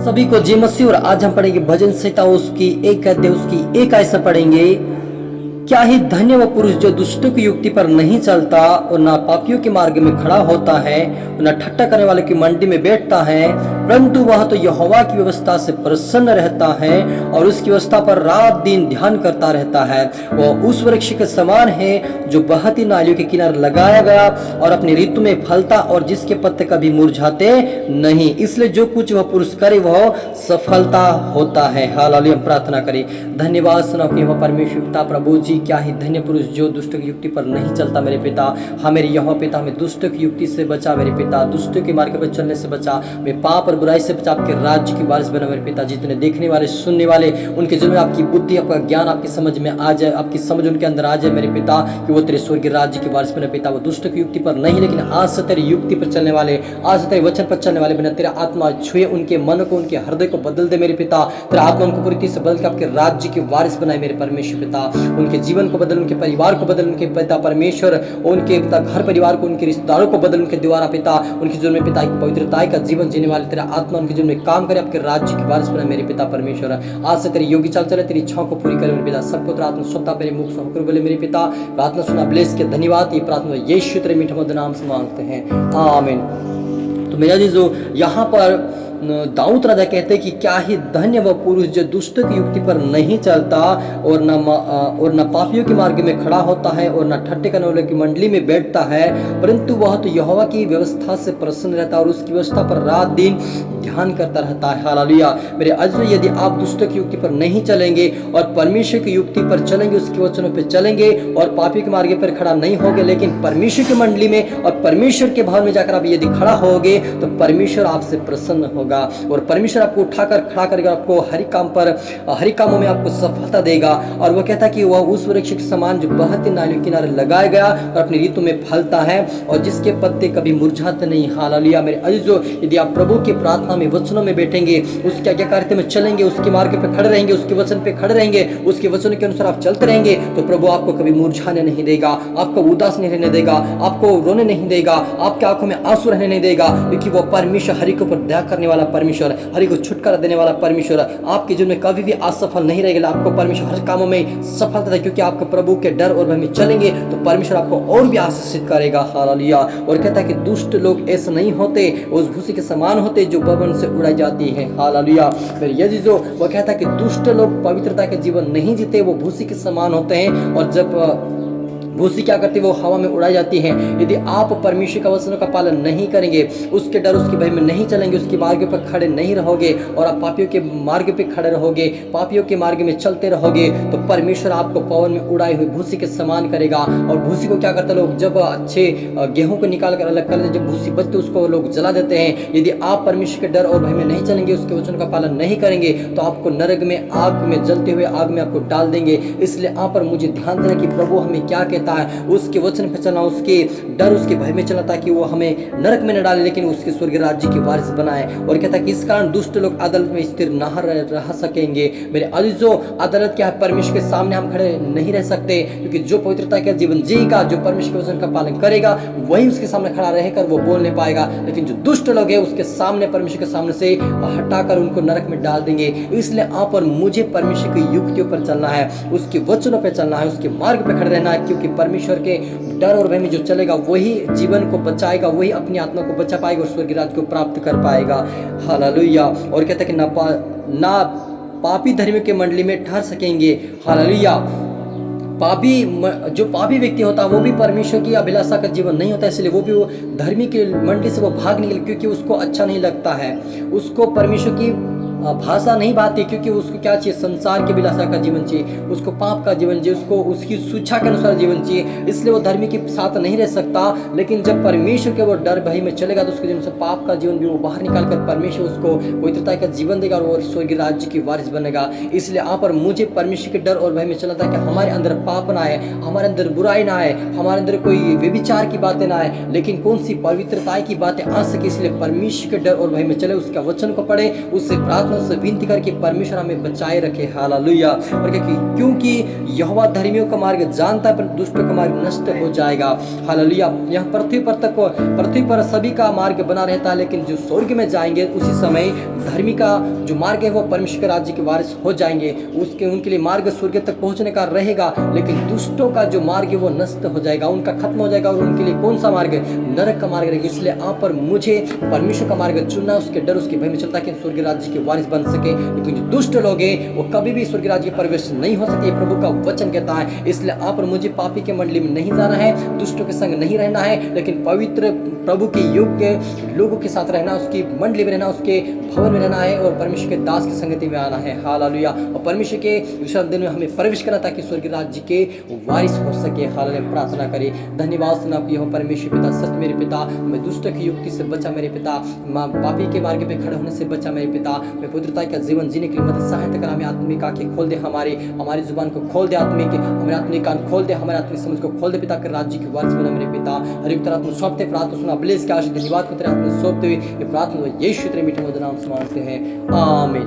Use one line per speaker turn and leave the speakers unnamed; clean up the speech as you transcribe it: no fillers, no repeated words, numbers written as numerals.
सभी को जय मसीह। और आज हम पढ़ेंगे भजन संहिता उसकी एक अध्याय उसकी एक आयत से पढ़ेंगे। क्या ही धन्य वो पुरुष जो दुष्टों की युक्ति पर नहीं चलता और ना पापियों के मार्ग में खड़ा होता है और ना ठट्ठा करने वाले की मंडी में बैठता है, परंतु वह तो यहोवा की व्यवस्था से प्रसन्न रहता है और उसकी व्यवस्था पर रात दिन ध्यान करता रहता है। वह उस वृक्ष के समान है जो बहती नालियों के किनारे लगाया गया और अपनी ऋतु में फलता और जिसके पत्ते कभी मुरझाते नहीं, इसलिए जो कुछ वह पुरुष करे वह सफलता होता है। हालेलुया। प्रार्थना करें। धन्यवाद सुना कि वह परमेश्वर पिता प्रभु जी, क्या ही धन्य पुरुष जो दुष्टों की युक्ति पर नहीं चलता मेरे पिता। मेरे यहोवा पिता, हमें दुष्टों की युक्ति से बचा मेरे पिता, दुष्टों के मार्ग पर चलने से बचा, मैं पाप और बुराई से बचा, आपके राज्य की वारिस बना मेरे पिता। जितने देखने वाले सुनने वाले उनके जीवन में आपकी बुद्धि, आपका ज्ञान, आपकी समझ में आ जाए, आपकी समझ उनके अंदर आ जाए मेरे पिता, कि वो तेरे स्वर्गीय राज्य की वारिस बने पिता। वो दुष्टों की युक्ति पर नहीं, लेकिन आज से तेरी युक्ति पर चलने वाले, आज से तेरे वचन पर चलने वाले बने। तेरा आत्मा छुए उनके मन को, उनके हृदय को बदल दे मेरे पिता। तेरा आत्मा उनको पूरी से बदल के आपके राज्य के वारिस बनाए मेरे परमेश्वर पिता। उनके जीवन को बदल, उनके परिवार को बदल, उनके पिता परमेश्वर, उनके पिता घर परिवार को, उनके रिश्तेदारों को बदल, उनके द्वारा पिता उनके जीवन में पिता एक पवित्रता का जीवन जीने वाले तेरा आत्मा उनके जीवन में काम करे, आपके राज्य की वारिस बनाए मेरे पिता परमेश्वर। आज से तेरी योगी चाल चले, तेरी इच्छाओं को पूरी करे मेरे पिता। सबको तेरा आत्मा स्वतः मेरे मुख से होकर बोले मेरे पिता। प्रार्थना सुना, ब्लेस के धन्यवाद। ये प्रार्थना यीशु तेरे मीठे मधुर नाम से मांगते हैं, आमीन। तो मेरा जी जो यहाँ पर दाऊद राजा कहते हैं कि क्या ही धन्य वह पुरुष जो दुष्टों की युक्ति पर नहीं चलता और न पापियों के मार्ग में खड़ा होता है और न ठट्ठे करने वालों की मंडली में बैठता है, परंतु वह तो यहोवा की व्यवस्था से प्रसन्न रहता है और उसकी व्यवस्था पर रात दिन ध्यान करता रहता है। हालेलुया। मेरे अजीजों, यदि आप दुष्टों की युक्ति पर नहीं चलेंगे और परमेश्वर की युक्ति पर चलेंगे, उसके वचनों पर चलेंगे और पापियों के मार्ग पर खड़ा नहीं होगे, लेकिन परमेश्वर की मंडली में और परमेश्वर के भवन में जाकर आप यदि खड़ा होगे तो परमेश्वर आपसे प्रसन्न होगा और परमेश्वर आपको उठाकर खड़ा करेगा, आपको हर कामों में आपको सफलता देगा। और वह कहता है कि वह उस वृक्ष के समान जो बहती नालियों के किनारे लगाया गया और अपनी ऋतु में फलता है और जिसके पत्ते कभी मुरझाते नहीं। हालेलुया। मेरे अजीजों, यदि आप प्रभु की प्रार्थना में, वचनों में बैठेंगे, उसके आज्ञाकारिता में चलेंगे, उसके मार्ग पे खड़े रहेंगे, उसके वचन पे खड़े रहेंगे, उसके वचनों के अनुसार आप चलते रहेंगे, तो प्रभु आपको कभी मुरझाने नहीं देगा, आपको उदास नहीं रहने देगा, आपको रोने नहीं देगा, आपकी आंखों में आंसू रहने नहीं देगा, क्योंकि वो परमेश्वर हरि के ऊपर दया करने वाला परमेश्वर, हरि को छुटकारा देने वाला परमेश्वर आपके जीवन में कभी भी असफल नहीं रहेगा। आपको परमेश्वर हर कामों में सफलता देगा, क्योंकि आपको प्रभु के डर और भय में चलेंगे तो परमेश्वर आपको और भी आशीषित करेगा। हालेलुया। और कहता है कि दुष्ट लोग ऐसे नहीं होते, उस भूसी के समान होते जो पवन से उड़ाई जाती है। हालेलुया। फिर यदि जो वो कहता है कि दुष्ट लोग पवित्रता के जीवन नहीं जीते, वो भूसी के समान होते हैं और जब भूसी क्या करती है, वो हवा में उड़ाई जाती है। यदि आप परमेश्वर का वचनों का पालन नहीं करेंगे, उसके डर उसके भय में नहीं चलेंगे, उसके मार्ग पर खड़े नहीं रहोगे और आप पापियों के मार्ग पे खड़े रहोगे, पापियों के मार्ग में चलते रहोगे, तो परमेश्वर आपको पवन में उड़ाई हुई भूसी के समान करेगा। और भूसी को क्या करते लोग, जब अच्छे गेहूं को निकाल कर अलग कर देते, जब भूसी बचते उसको लोग जला देते हैं। यदि आप परमेश्वर के डर और भय में नहीं चलेंगे, उसके वचन का पालन नहीं करेंगे, तो आपको नरक में, आग में, जलते हुए आग में आपको डाल देंगे। इसलिए आप पर मुझे ध्यान देना कि प्रभु हमें क्या कहता है, उसके वचन पे चलना, उसके डर, उसके भय में चलना, ताकि वो हमें नरक में न डाले, लेकिन उसके स्वर्गीय राज्य की वारिस बनाए। और कहता है कि इस कारण दुष्ट लोग अदालत में स्थिर न रह सकेंगे। मेरे अजीजों, अदालत क्या है, परमेश्वर के सामने हम खड़े नहीं रह सकते, क्योंकि जो पवित्रता का जीवन जिएगा, जो परमेश्वर के वचन का पालन करेगा, वही उसके सामने खड़ा रहकर वो बोलने पाएगा। लेकिन जो दुष्ट लोग हैं, उसके सामने, परमेश्वर के सामने से हटाकर उनको नरक में डाल देंगे। इसलिए आप और मुझे परमेश्वर की युक्तियों पर चलना है, उसके वचनों पर चलना है, उसके मार्ग पर खड़े रहना है, क्योंकि परमेश्वर के डर और भय में जो चलेगा वही जीवन को बचाएगा, वही अपनी आत्मा को बचा पाएगा और स्वर्गीय राज्य को प्राप्त कर पाएगा। हालेलुया। और कहता है कि ना पापी धर्मियों के मंडली में ठहर सकेंगे। हालेलुया। जो पापी व्यक्ति होता है वो भी परमेश्वर की अभिलाषा का जीवन नहीं होता, इसलिए वो भी वो धर्मी की मंडली से वो भाग निकले, क्योंकि उसको अच्छा नहीं लगता है, उसको परमेश्वर की भाषा नहीं भाती, क्योंकि उसको क्या चाहिए, संसार की अभिलाषा का जीवन चाहिए, उसको पाप का जीवन चाहिए, उसको उसकी सूझा के अनुसार जीवन चाहिए। इसलिए वो धर्मी के साथ नहीं रह सकता। लेकिन जब परमेश्वर के वो डर भय में चलेगा, तो उसके जीवन से पाप का जीवन भी वो बाहर निकाल कर परमेश्वर उसको पवित्रता का जीवन देगा और वो स्वर्गीय राज्य की वारिस बनेगा। इसलिए आप और मुझे परमेश्वर के डर और भय में चलना था कि हमारे अंदर पाप ना आए, हमारे अंदर बुराई ना आए, हमारे अंदर कोई व्यभिचार की बातें ना आए, लेकिन कौन सी पवित्रता की बातें आ सके। इसलिए परमेश्वर के डर और भय में चले, उसका वचन को पढ़े, उससे प्रार्थना प्रार्थना से विनती करके परमेश्वर हमें बचाए रखे। हालेलुया। और क्योंकि यहोवा धर्मियों का मार्ग जानता है पर दुष्टों का मार्ग नष्ट हो जाएगा। हालेलुया। यहाँ पृथ्वी पर सभी का मार्ग बना रहता है, लेकिन जो स्वर्ग में जाएंगे उसी समय धर्मी का जो मार्ग है वो परमेश्वर के राज्य के वारिस हो जाएंगे। उनके लिए मार्ग स्वर्ग तक पहुंचने का रहेगा, लेकिन दुष्टों का जो मार्ग है वो नष्ट हो जाएगा, उनका खत्म हो जाएगा और उनके लिए कौन सा मार्ग? नरक का मार्ग रहेगा। इसलिए आप पर मुझे परमेश्वर का मार्ग चुनना, उसके डर उसके भय में चलता कि स्वर्ग राज्य के वारिस बन सके। लेकिन जो दुष्ट लोग हैं वो कभी भी स्वर्ग राज्य के प्रवेश नहीं हो सके, प्रभु का वचन कहता है। इसलिए आप और मुझे पापी के मंडली में नहीं जाना है, दुष्टों के संग नहीं रहना है, लेकिन पवित्र प्रभु के योग्य लोगों के साथ रहना, उसकी मंडली में रहना, उसके भवन में रहना है और परमेश्वर के दास की संगति में आना है। हालेलुया। और परमेश्वर के विश्राम दिन में हमें प्रवेश करना ताकि स्वर्ग राज्य के वारिस हो सके। हालेलुया। प्रार्थना करें। धन्यवाद सुना आपकी हो परमेश्वर पिता, सच मेरे पिता, मैं दुष्ट की युक्ति से बचा मेरे पिता, पापी के मार्ग पे खड़े होने से बचा मेरे पिता, मैं पवित्रता का जीवन जीने के लिए मदद सहायता कर। हमें आत्मिक आंखें खोल दे, हमारी जुबान को खोल दे, हमारे आत्मिक कान खोल दे, हमारे आत्मिक समझ को खोल दे पिता, कर राज्य के वारिस बना मेरे पिता। हर एक तरह तुम सौंपते प्रार्थना सुना ब्लेस के आशीष धन्यवाद को तेरे हाथ में सौंपते हुए ये प्रार्थना यीशु तेरे मीठे मधुर नाम से मांगते हैं। आमीन।